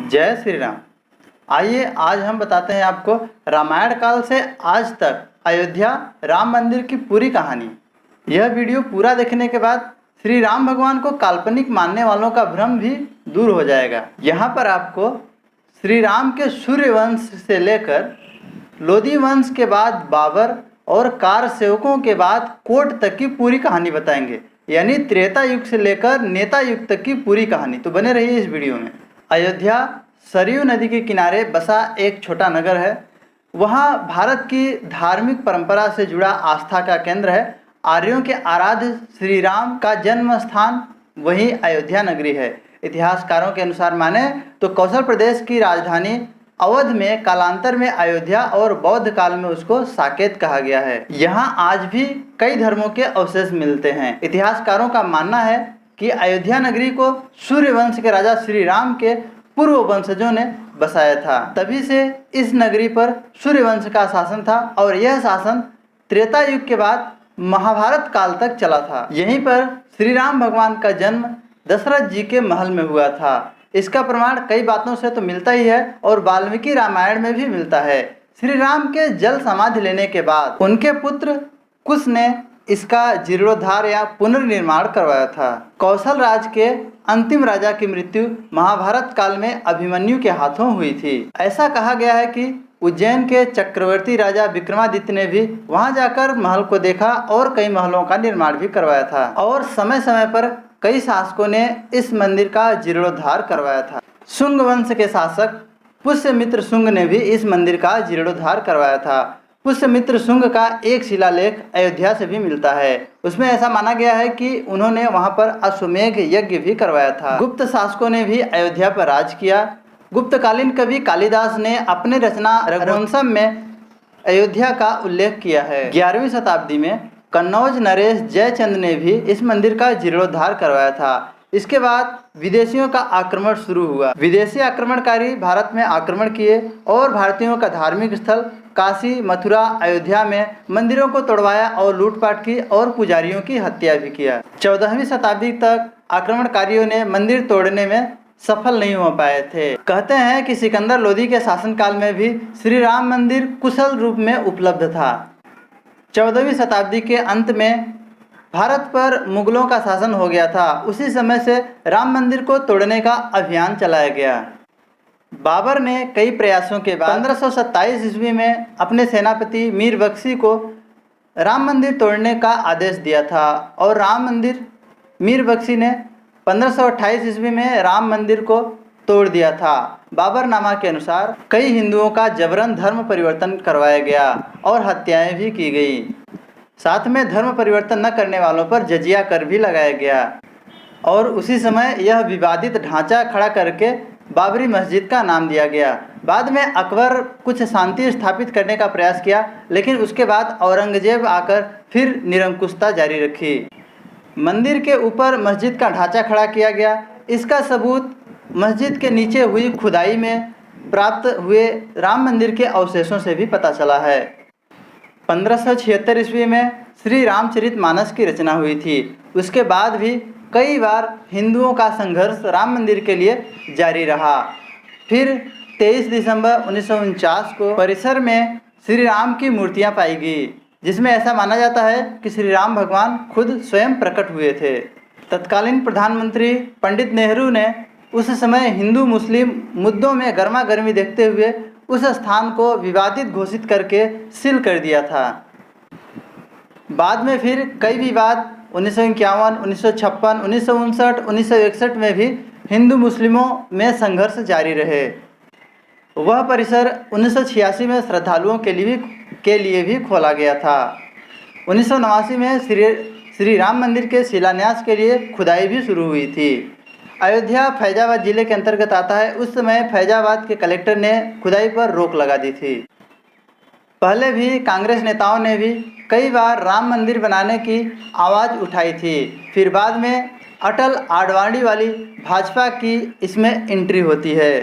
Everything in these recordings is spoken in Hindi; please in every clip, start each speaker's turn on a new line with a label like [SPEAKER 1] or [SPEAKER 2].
[SPEAKER 1] जय श्री राम। आइए आज हम बताते हैं आपको रामायण काल से आज तक अयोध्या राम मंदिर की पूरी कहानी। यह वीडियो पूरा देखने के बाद श्री राम भगवान को काल्पनिक मानने वालों का भ्रम भी दूर हो जाएगा। यहाँ पर आपको श्री राम के सूर्य वंश से लेकर लोधी वंश के बाद बाबर और कार सेवकों के बाद कोट तक की पूरी कहानी बताएंगे, यानी त्रेता युग से लेकर नेता युग तक की पूरी कहानी। तो बने रहिए इस वीडियो में। अयोध्या सरयू नदी के किनारे बसा एक छोटा नगर है। वहाँ भारत की धार्मिक परंपरा से जुड़ा आस्था का केंद्र है। आर्यों के आराध्य श्री राम का जन्म स्थान वही अयोध्या नगरी है। इतिहासकारों के अनुसार माने तो कौशल प्रदेश की राजधानी अवध में कालांतर में अयोध्या और बौद्ध काल में उसको साकेत कहा गया है। यहाँ आज भी कई धर्मों के अवशेष मिलते हैं। इतिहासकारों का मानना है कि अयोध्या नगरी को सूर्य वंश के राजा श्री राम के पूर्व वंशजों ने बसाया था। तभी से इस नगरी पर सूर्य वंश का शासन था और यह शासन त्रेता युग के बाद महाभारत काल तक चला था। यहीं पर श्री राम भगवान का जन्म दशरथ जी के महल में हुआ था। इसका प्रमाण कई बातों से तो मिलता ही है और वाल्मीकि रामायण में भी मिलता है। श्री राम के जल समाधि लेने के बाद उनके पुत्र कुश ने इसका जीर्णोद्धार या पुनर्निर्माण करवाया था। कौशल राज के अंतिम राजा की मृत्यु महाभारत काल में अभिमन्यु के हाथों हुई थी। ऐसा कहा गया है कि उज्जैन के चक्रवर्ती राजा विक्रमादित्य ने भी वहां जाकर महल को देखा और कई महलों का निर्माण भी करवाया था। और समय समय पर कई शासकों ने इस मंदिर का जीर्णोद्धार करवाया था। शुंग वंश के शासक पुष्यमित्र शुंग ने भी इस मंदिर का जीर्णोद्धार करवाया था। पुष्यमित्र शुंग का एक शिलालेख अयोध्या से भी मिलता है। उसमें ऐसा माना गया है कि उन्होंने वहां पर अश्वमेघ यज्ञ भी करवाया था। गुप्त शासकों ने भी अयोध्या पर राज किया। गुप्तकालीन कवि कालिदास ने अपने रचना रघुवंशम में अयोध्या का उल्लेख किया है। 11वीं शताब्दी में कन्नौज नरेश जयचंद ने भी इस मंदिर का जीर्णोद्धार करवाया था। इसके बाद विदेशियों का आक्रमण शुरू हुआ। विदेशी आक्रमणकारी भारत में आक्रमण किए और भारतीयों का धार्मिक स्थल काशी, मथुरा, अयोध्या में मंदिरों को तोड़वाया और लूटपाट की और पुजारियों की हत्या भी किया। 14वीं शताब्दी तक आक्रमणकारियों ने मंदिर तोड़ने में सफल नहीं हो पाए थे। कहते हैं कि सिकंदर लोधी के शासनकाल में भी श्री राम मंदिर कुशल रूप में उपलब्ध था। 14वीं शताब्दी के अंत में भारत पर मुगलों का शासन हो गया था। उसी समय से राम मंदिर को तोड़ने का अभियान चलाया गया। बाबर ने कई प्रयासों के बाद 1527 ईस्वी में अपने सेनापति मीर बख्शी को राम मंदिर तोड़ने का आदेश दिया था और मीर बख्शी ने 1528 ईस्वी में राम मंदिर को तोड़ दिया था। बाबरनामा के अनुसार कई हिंदुओं का जबरन धर्म परिवर्तन करवाया गया और हत्याएं भी की गई। साथ में धर्म परिवर्तन न करने वालों पर जजिया कर भी लगाया गया और उसी समय यह विवादित ढांचा खड़ा करके बाबरी मस्जिद का नाम दिया गया। बाद में अकबर कुछ शांति स्थापित करने का प्रयास किया, लेकिन उसके बाद औरंगजेब आकर फिर निरंकुशता जारी रखी। मंदिर के ऊपर मस्जिद का ढांचा खड़ा किया गया। इसका सबूत मस्जिद के नीचे हुई खुदाई में प्राप्त हुए राम मंदिर के अवशेषों से भी पता चला है। 1576 ईस्वी में श्री रामचरितमानस की रचना हुई थी। उसके बाद भी कई बार हिंदुओं का संघर्ष राम मंदिर के लिए जारी रहा। फिर 23 दिसंबर 1949 को परिसर में श्री राम की मूर्तियां पाई गई, जिसमें ऐसा माना जाता है कि श्री राम भगवान खुद स्वयं प्रकट हुए थे। तत्कालीन प्रधानमंत्री पंडित नेहरू ने उस समय हिंदू मुस्लिम मुद्दों में गर्मा गर्मी देखते हुए उस स्थान को विवादित घोषित करके सील कर दिया था। बाद में फिर कई विवाद 1951, 1956, 1959, 1961 में भी हिंदू मुस्लिमों में संघर्ष जारी रहे। वह परिसर 1986 में श्रद्धालुओं के लिए भी खोला गया था। 1989 में श्री राम मंदिर के शिलान्यास के लिए खुदाई भी शुरू हुई थी। अयोध्या फैजाबाद जिले के अंतर्गत आता है। उस समय फैजाबाद के कलेक्टर ने खुदाई पर रोक लगा दी थी। पहले भी कांग्रेस नेताओं ने भी कई बार राम मंदिर बनाने की आवाज़ उठाई थी। फिर बाद में अटल आडवाणी वाली भाजपा की इसमें एंट्री होती है।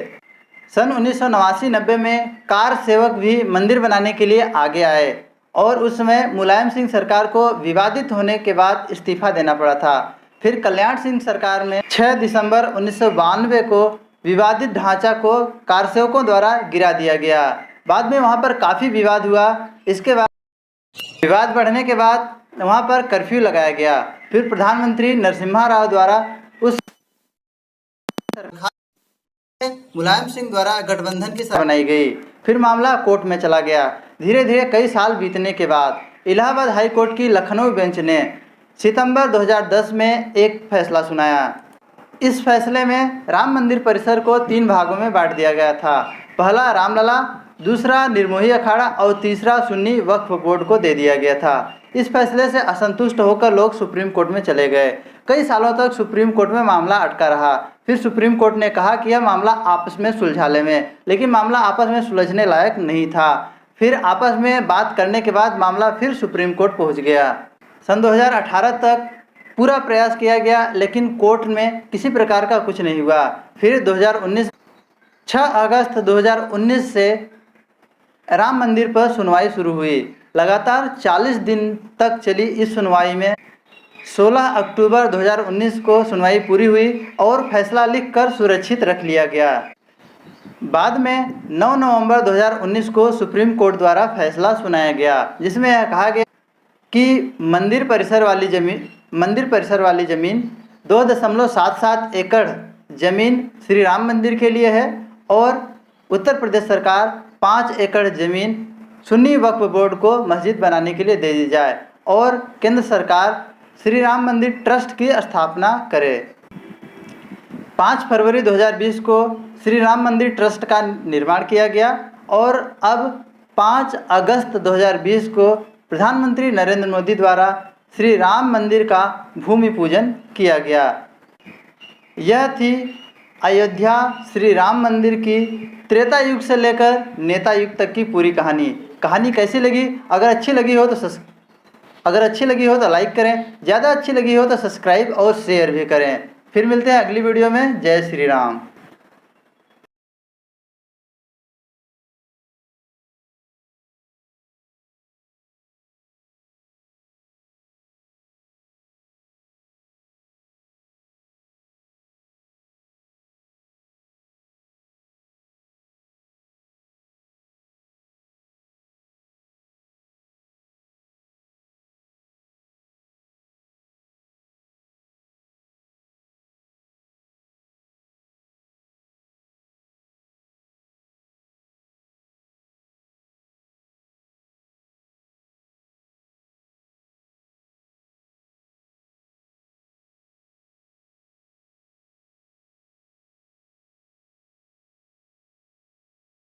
[SPEAKER 1] सन 1989-90 में कार सेवक भी मंदिर बनाने के लिए आगे आए और उस समय मुलायम सिंह सरकार को विवादित होने के बाद इस्तीफा देना पड़ा था। फिर कल्याण सिंह सरकार ने 6 दिसंबर 1992 को विवादित ढांचा को कारसेवकों द्वारा गिरा दिया गया। बाद में वहाँ पर काफ़ी विवाद हुआ। इसके बाद विवाद बढ़ने के बाद वहाँ पर कर्फ्यू लगाया गया। फिर प्रधानमंत्री नरसिम्हा राव द्वारा उस सरकार मुलायम सिंह द्वारा गठबंधन की सरकार बनाई गई। फिर मामला कोर्ट में चला गया। धीरे धीरे कई साल बीतने के बाद इलाहाबाद हाई कोर्ट की लखनऊ बेंच ने सितंबर 2010 में एक फैसला सुनाया। इस फैसले में राम मंदिर परिसर को 3 भागों में बांट दिया गया था। पहला रामलला, दूसरा निर्मोही अखाड़ा और तीसरा सुन्नी वक्फ बोर्ड को दे दिया गया था। इस फैसले से असंतुष्ट होकर लोग सुप्रीम कोर्ट में चले गए। कई सालों तक सुप्रीम कोर्ट में मामला अटका रहा। फिर सुप्रीम कोर्ट ने कहा कि यह मामला आपस में सुलझा लें, लेकिन मामला आपस में सुलझने लायक नहीं था। फिर आपस में बात करने के बाद मामला फिर सुप्रीम कोर्ट पहुंच गया। सन 2018 तक पूरा प्रयास किया गया, लेकिन कोर्ट में किसी प्रकार का कुछ नहीं हुआ। फिर 6 अगस्त 2019 से राम मंदिर पर सुनवाई शुरू हुई। लगातार 40 दिन तक चली इस सुनवाई में 16 अक्टूबर 2019 को सुनवाई पूरी हुई और फैसला लिखकर सुरक्षित रख लिया गया। बाद में 9 नवंबर 2019 को सुप्रीम कोर्ट द्वारा फैसला सुनाया गया, जिसमें यह कहा गया कि मंदिर परिसर वाली ज़मीन 2.77 एकड़ ज़मीन श्री राम मंदिर के लिए है और उत्तर प्रदेश सरकार 5 एकड़ ज़मीन सुन्नी वक्फ बोर्ड को मस्जिद बनाने के लिए दे दी जाए और केंद्र सरकार श्री राम मंदिर ट्रस्ट की स्थापना करे। 5 फरवरी 2020 को श्री राम मंदिर ट्रस्ट का निर्माण किया गया और अब 5 अगस्त 2020 को प्रधानमंत्री नरेंद्र मोदी द्वारा श्री राम मंदिर का भूमि पूजन किया गया। यह थी अयोध्या श्री राम मंदिर की त्रेता युग से लेकर नेता युग तक की पूरी कहानी। कहानी कैसी लगी? अगर अच्छी लगी हो तो लाइक करें, ज़्यादा अच्छी लगी हो तो सब्सक्राइब और शेयर भी करें। फिर मिलते हैं अगली वीडियो में। जय श्री राम।